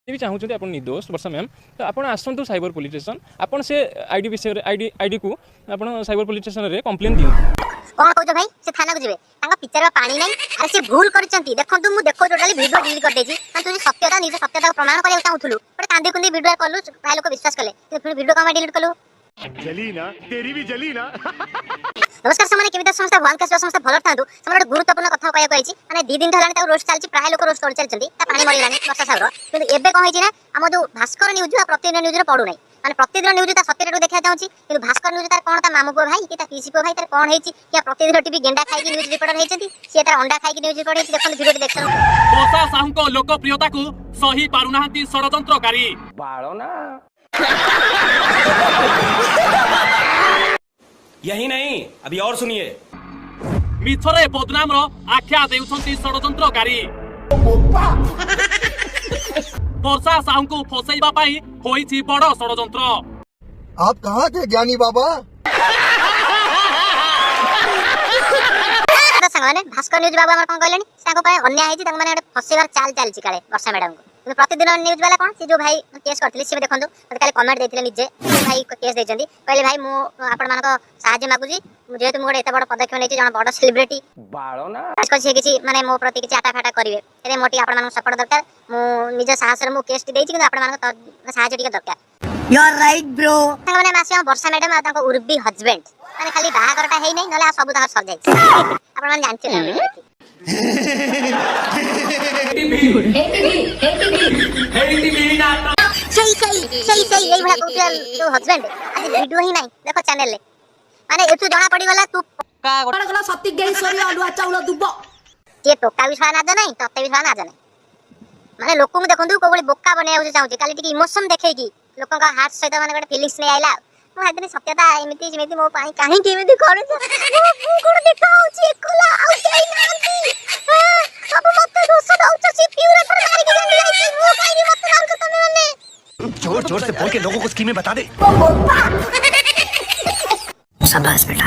भी चाहूँ आप निर्दोष वर्षा मैम तो आप आसतु साइबर पुलिस स्टेशन आप से आईडी विषय आईडी को आप साइबर पुलिस स्टेशन में कंप्लेन दिखाँ कौन कहूँ भाई से थाना को जी पिक्चर पानी ना अरे से भूल कर देखो मुझे देखो टोटाली भिडियो डिलीट कर देछि तुझे सत्यता निज सत्यता प्रमाण करने चाहूलु बट कांदी कुंदी भिडियो कलु प्राय लोग विश्वास कले फिर भिडियो कम डिलीट कलु जली ना तेरी भी जली ना नमस्कार से केमिति संस्था भगवान के संस्था भल थांतु से गुरुत्वपूर्ण कथा कहया कहिछि माने 2 दिन धलानी रोस्ट चलछि प्राय लोक रोस्ट कर चलछन्ती ता पानी मरिलानी वर्षा सागर किंतु एबे कोन हेछि ना हम जो भास्कर न्यूज आ प्रतिदिन न्यूज रे पढु नै माने प्रतिदिन न्यूज ता सत्यटा देखा जाउछि किंतु भास्कर न्यूज तार कोन ता मामू को भाई कि ता पीसी को भाई तार कोन हेछि कि प्रतिदिन टीवी गेंडा खाइ कि न्यूज रिपोर्टर हेछन्ती से तार अंडा खाइ कि न्यूज रिपोर्टर हेछि देखन वीडियो देखन वर्षा साहू को लोकप्रियता को सही पारुनाहांती षडयंत्रकारी बाळो ना यही नहीं अभी और सुनिए मिथरे बदनाम रो आख्या देउछंती षडयंत्रकारी वर्षा साहू को फसैबा पाई होईछि बड़ षडयंत्र आप कहाँ थे ज्ञानी बाबा संगने भास्कर न्यूज बाबू हमर कोन कहलेनी साको पाए अन्याय हेछि तंग माने फसेबार चाल चलछि काले वर्षा मैडम को प्रतिदिन न्यूज वाला कोन से जो भाई केस करथिले से देखंतु मते काले कमेंट देथिले निजे भाई केस देछंती कहले भाई मु आपण मानको सहाय्य मागुजी जेहेतु मोर एते बड़ पदक्षेप नेछि जण बड़ सेलिब्रिटी बाळो ना को से किछि माने मो प्रति किछि आटा फाटा करिवे एरे मोटी आपण मानको सपोर्ट दरकार मु निज साहस रे मु केस देछि किंतु आपण मानको सहाय्य टिके दरकार यू आर राइट ब्रो माने मासे वर्षा मैडम आ ताको उर्बी हस्बैंड माने खाली बाहागरटा हेइ नै नले सब तार सर जाय आपण माने जानछि सही यही भला कहते तो हस्बैंड आज वीडियो ही नहीं देखो चैनल ले माने एथु जणा पड़ी गला तू का गोटा सती गेश्वरी अलुआ चाउल दुब के टोका भी छा ना जाने तते भी छा ना जाने माने लोक को देखंतु कोबली बोका बने आउ चाहूची खाली टिक इमोशन देखै की लोकन का हार्ट सहित माने गोटे फीलिंग्स नै आइला मो हातने सत्यता एमिति जेमिति मो पाई काहे केमिति करू मो कोन देखा होची एकला आउ जाई नांती सब मत दोष दउछ सी प्यूर पर मारी के जंदी जाई मो काई मत मार के तमे माने जोर जोर से बोल के लोगों को स्कीमें बता दे शाबाश बेटा।